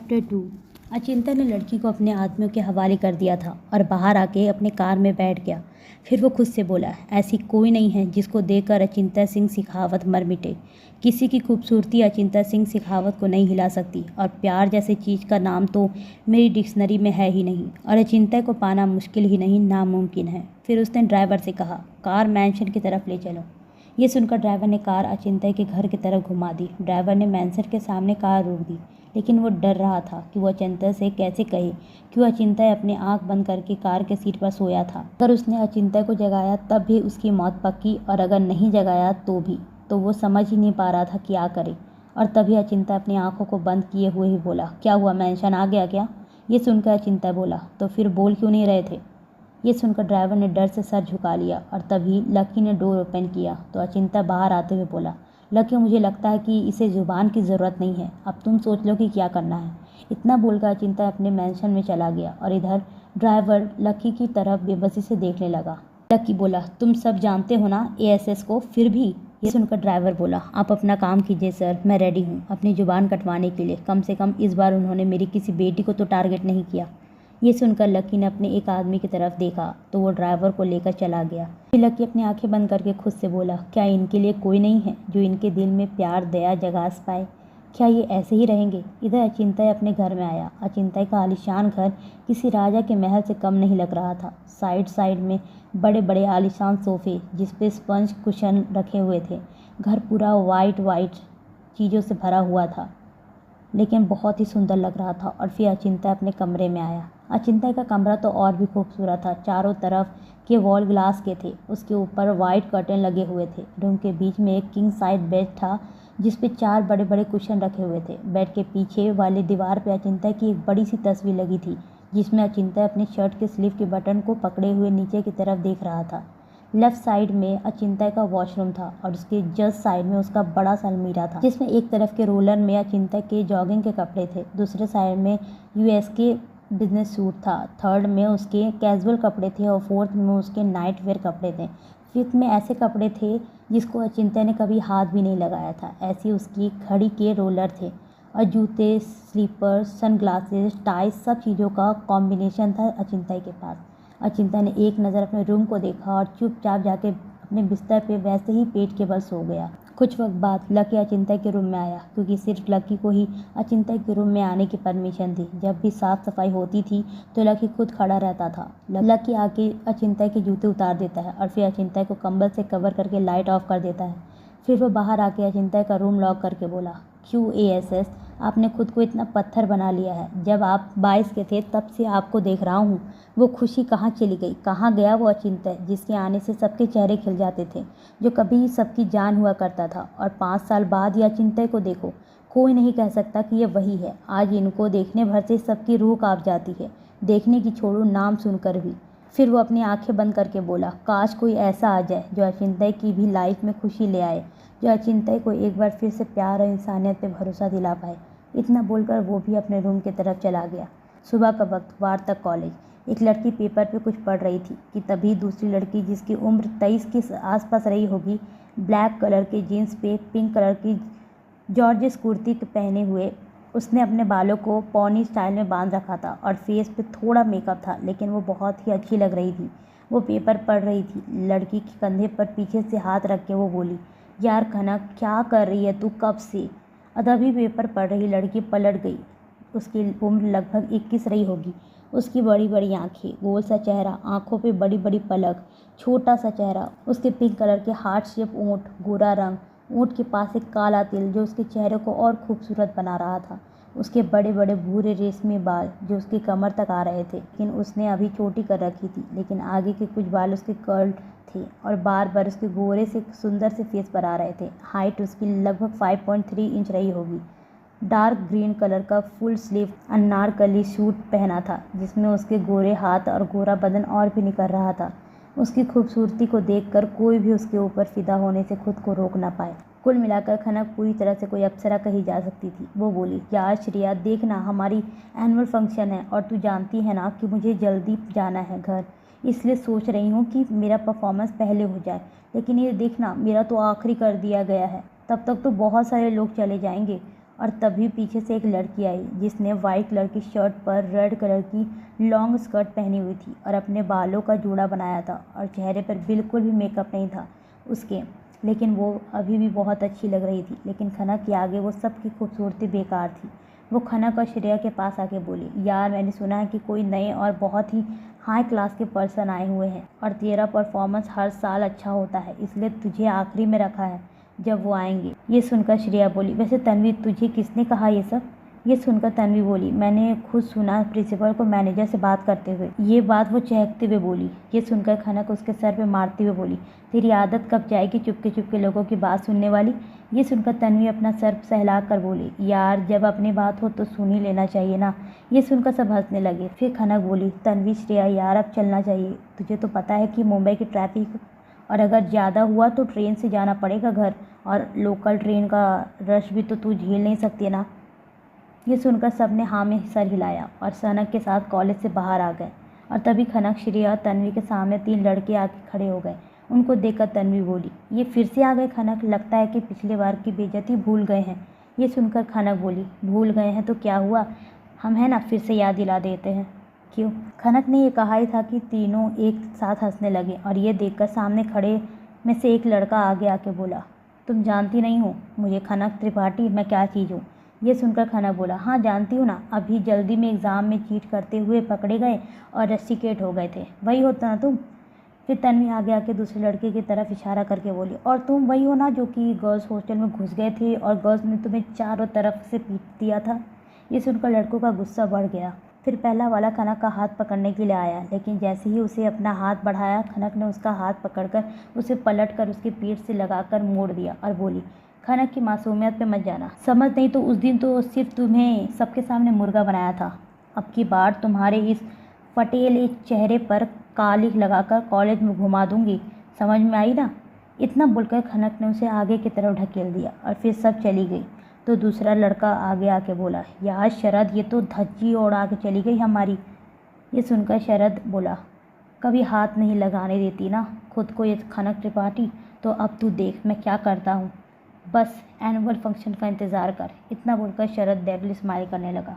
Chapter 2। अचिंता ने लड़की को अपने आदमियों के हवाले कर दिया था और बाहर आके अपने कार में बैठ गया। फिर वो खुद से बोला, ऐसी कोई नहीं है जिसको देखकर अचिंता सिंह शेखावत मर मिटे। किसी की खूबसूरती अचिंता सिंह शेखावत को नहीं हिला सकती और प्यार जैसे चीज़ का नाम तो मेरी डिक्शनरी में है ही नहीं और अचिंता को पाना मुश्किल ही नहीं नामुमकिन है। फिर उसने ड्राइवर से कहा, कार मैंशन की तरफ ले चलो। ये सुनकर ड्राइवर ने कार अचिंता के घर की तरफ घुमा दी। ड्राइवर ने मैंशन के सामने कार रोक दी, लेकिन वो डर रहा था कि वो अचिंता से कैसे कहे कि वो अचिंता अपनी आंख बंद करके कार के सीट पर सोया था। अगर उसने अचिंता को जगाया तब भी उसकी मौत पक्की और अगर नहीं जगाया तो भी। तो वो समझ ही नहीं पा रहा था क्या करे। और तभी अचिंता अपनी आंखों को बंद किए हुए ही बोला, क्या हुआ, मैंशन आ गया क्या? ये सुनकर अचिंता बोला, तो फिर बोल क्यों नहीं रहे थे? ये सुनकर ड्राइवर ने डर से सर झुका लिया और तभी लकी ने डोर ओपन किया तो अचिंता बाहर आते हुए बोला, लकी, मुझे लगता है कि इसे ज़ुबान की ज़रूरत नहीं है, अब तुम सोच लो कि क्या करना है। इतना बोलकर अचिंता अपने मैंशन में चला गया और इधर ड्राइवर लकी की तरफ बेबसी से देखने लगा। लकी बोला, तुम सब जानते हो ना एएसएस को, फिर भी? ये सुनकर ड्राइवर बोला, आप अपना काम कीजिए सर, मैं रेडी हूँ अपनी ज़ुबान कटवाने के लिए। कम से कम इस बार उन्होंने मेरी किसी बेटी को तो टारगेट नहीं किया। ये सुनकर लकी ने अपने एक आदमी की तरफ देखा तो वो ड्राइवर को लेकर चला गया। फिर लकी अपनी आंखें बंद करके खुद से बोला, क्या इनके लिए कोई नहीं है जो इनके दिल में प्यार दया जगा पाए? क्या ये ऐसे ही रहेंगे? इधर अचिंता अपने घर में आया। अचिंता का आलीशान घर किसी राजा के महल से कम नहीं लग रहा था। साइड साइड में बड़े बड़े आलीशान सोफे जिसपे स्पंज कुशन रखे हुए थे। घर पूरा वाइट चीज़ों से भरा हुआ था, लेकिन बहुत ही सुंदर लग रहा था। और फिर अचिंता अपने कमरे में आया। अचिंता का कमरा तो और भी खूबसूरत था। चारों तरफ के वॉल ग्लास के थे, उसके ऊपर वाइट कर्टन लगे हुए थे। रूम के बीच में एक किंग साइज बेड था जिस पे 4 बड़े बड़े कुशन रखे हुए थे। बेड के पीछे वाली दीवार पे अचिंता की एक बड़ी सी तस्वीर लगी थी जिसमें अचिंता अपनी शर्ट के स्लीव के बटन को पकड़े हुए नीचे की तरफ देख रहा था। लेफ्ट साइड में अचिंता का वॉशरूम था और उसके जस्ट साइड में उसका बड़ा सा अलमीरा था जिसमें एक तरफ के रोलर में अचिंता के जॉगिंग के कपड़े थे, दूसरे साइड में यूएस के बिजनेस सूट था, थर्ड में उसके कैजुअल कपड़े थे और फोर्थ में उसके नाइट वेयर कपड़े थे, फिफ्थ में ऐसे कपड़े थे जिसको अचिंता ने कभी हाथ भी नहीं लगाया था। ऐसे उसकी घड़ी के रोलर थे और जूते, स्लीपर्स, सनग्लासेस, टाई, सब चीज़ों का कॉम्बिनेशन था अचिंता के पास। अचिंता ने एक नज़र अपने रूम को देखा और चुपचाप जाके अपने बिस्तर पे वैसे ही पेट के बल सो गया। कुछ वक्त बाद लकी अचिंता के रूम में आया क्योंकि सिर्फ लकी को ही अचिंता के रूम में आने की परमिशन थी। जब भी साफ़ सफाई होती थी तो लकी खुद खड़ा रहता था। लकी आके अचिंता के जूते उतार देता है और फिर अचिंता को कंबल से कवर करके लाइट ऑफ कर देता है। फिर वो बाहर आके अचिंता का रूम लॉक करके बोला, क्यों एएसएस, आपने खुद को इतना पत्थर बना लिया है? जब आप 22 के थे तब से आपको देख रहा हूँ। वो खुशी कहाँ चली गई? कहाँ गया वो अचिंता जिसके आने से सबके चेहरे खिल जाते थे, जो कभी सबकी जान हुआ करता था? और 5 साल बाद ये अचिंता को देखो, कोई नहीं कह सकता कि ये वही है। आज इनको देखने भर से सबकी रूह कांप जाती है, देखने की छोड़ो, नाम सुनकर भी। फिर वो अपनी आंखें बंद करके बोला, काश कोई ऐसा आ जाए जो अचिंता की भी लाइफ में खुशी ले आए, जो अचिंता को एक बार फिर से प्यार और इंसानियत पे भरोसा दिला पाए। इतना बोलकर वो भी अपने रूम की तरफ चला गया। सुबह का वक्त, वार्तक कॉलेज। एक लड़की पेपर पे कुछ पढ़ रही थी कि तभी दूसरी लड़की जिसकी उम्र 23 के आसपास रही होगी, ब्लैक कलर के जीन्स पे पिंक कलर की जॉर्जेस कुर्ती पहने हुए, उसने अपने बालों को पॉनी स्टाइल में बांध रखा था और फेस पे थोड़ा मेकअप था, लेकिन वो बहुत ही अच्छी लग रही थी। वो पेपर पढ़ रही थी। लड़की के कंधे पर पीछे से हाथ रख के वो बोली, यार कनक, क्या कर रही है तू कब से? अभी पेपर पढ़ रही लड़की पलट गई। उसकी उम्र लगभग 21 रही होगी। उसकी बड़ी बड़ी आंखें, गोल सा चेहरा, आंखों पे बड़ी बड़ी पलक, छोटा सा चेहरा, उसके पिंक कलर के हार्ट शेप ओंठ, गोरा रंग, ओंठ के पास एक काला तिल जो उसके चेहरे को और खूबसूरत बना रहा था, उसके बड़े बड़े भूरे रेशमी बाल जो उसकी कमर तक आ रहे थे, लेकिन उसने अभी चोटी कर रखी थी, लेकिन आगे के कुछ बाल उसके कर्ल थे और बार बार उसके गोरे से सुंदर से फेस पर आ रहे थे। हाइट उसकी लगभग 5.3 इंच रही होगी। डार्क ग्रीन कलर का फुल स्लीव अनारकली सूट पहना था जिसमें उसके गोरे हाथ और गोरा बदन और भी निखर रहा था। उसकी खूबसूरती को देखकर कोई भी उसके ऊपर फिदा होने से खुद को रोक ना पाए। कुल मिलाकर खनक पूरी तरह से कोई अप्सरा कही जा सकती थी। वो बोली, यार श्रेया, देखना हमारी एनुअल फंक्शन है और तू जानती है ना कि मुझे जल्दी जाना है घर, इसलिए सोच रही हूँ कि मेरा परफॉर्मेंस पहले हो जाए, लेकिन ये देखना मेरा तो आखिरी कर दिया गया है, तब तक तो बहुत सारे लोग चले जाएंगे और तभी पीछे से एक लड़की आई जिसने वाइट कलर की शर्ट पर रेड कलर की लॉन्ग स्कर्ट पहनी हुई थी और अपने बालों का जूड़ा बनाया था और चेहरे पर बिल्कुल भी मेकअप नहीं था उसके, लेकिन वो अभी भी बहुत अच्छी लग रही थी। लेकिन खनक के आगे वो सबकी खूबसूरती बेकार थी। वो खनक और श्रेया के पास आके बोली, यार मैंने सुना है कि कोई नए और बहुत ही हाई क्लास के पर्सन आए हुए हैं और तेरा परफॉर्मेंस हर साल अच्छा होता है, इसलिए तुझे आखिरी में रखा है जब वो आएंगे। ये सुनकर श्रेया बोली, वैसे तन्वी तुझे किसने कहा ये सब? ये सुनकर तन्वी बोली, मैंने खुद सुना प्रिंसिपल को मैनेजर से बात करते हुए। ये बात वो चहकते हुए बोली। ये सुनकर खनक उसके सर पे मारते हुए बोली, तेरी आदत कब जाएगी चुपके चुपके लोगों की बात सुनने वाली? ये सुनकर तन्वी अपना सर सहला कर बोली, यार जब अपनी बात हो तो सुन ही लेना चाहिए ना। ये सुनकर सब हंसने लगे। फिर खनक बोली, तन्वी श्रेया यार अब चलना चाहिए, तुझे तो पता है कि मुंबई की ट्रैफिक और अगर ज़्यादा हुआ तो ट्रेन से जाना पड़ेगा घर, और लोकल ट्रेन का रश भी तो तू झेल नहीं सकती ना। ये सुनकर सबने हाँ में सर हिलाया और खनक के साथ कॉलेज से बाहर आ गए। और तभी खनक, श्रेया और तन्वी के सामने 3 लड़के आके खड़े हो गए। उनको देखकर तन्वी बोली, ये फिर से आ गए खनक, लगता है कि पिछले बार की बेइज्जती भूल गए हैं। ये सुनकर खनक बोली, भूल गए हैं तो क्या हुआ, हम है ना फिर से याद दिला देते हैं। क्यों? खनक ने ये कहा ही था कि तीनों एक साथ हंसने लगे और ये देखकर सामने खड़े में से एक लड़का आगे आके बोला, तुम जानती नहीं हो मुझे खनक त्रिपाठी, मैं क्या चीज़ हूँ? ये सुनकर खनक बोला, हाँ जानती हूँ ना, अभी जल्दी में एग्ज़ाम में चीट करते हुए पकड़े गए और रस्टिकेट हो गए थे, वही होता ना तुम। फिर तन्वी आगे आके दूसरे लड़के की तरफ इशारा करके बोली, और तुम वही हो ना जो कि गर्ल्स हॉस्टल में घुस गए थे और गर्ल्स ने तुम्हें चारों तरफ से पीट दिया था। ये सुनकर लड़कों का गुस्सा बढ़ गया। फिर पहला वाला खनक का हाथ पकड़ने के लिए आया, लेकिन जैसे ही उसे अपना हाथ बढ़ाया, खनक ने उसका हाथ पकड़कर उसे पलटकर उसकी पीठ से लगाकर मोड़ दिया और बोली, खनक की मासूमियत पे मत जाना, समझ नहीं तो उस दिन तो सिर्फ तुम्हें सबके सामने मुर्गा बनाया था, अब की बार तुम्हारे इस फटेले चेहरे पर काली लगाकर कॉलेज में घुमा दूंगी, समझ में आई ना? इतना बोलकर खनक ने उसे आगे की तरफ ढकेल दिया और फिर सब चली गई। तो दूसरा लड़का आगे आके बोला, यार शरद, ये तो धज्जी उड़ा के चली गई हमारी। ये सुनकर शरद बोला, कभी हाथ नहीं लगाने देती ना खुद को ये खनक त्रिपाठी, तो अब तू देख मैं क्या करता हूँ, बस एनुअल फंक्शन का इंतज़ार कर। इतना बोलकर शरद डेविल स्माइल करने लगा।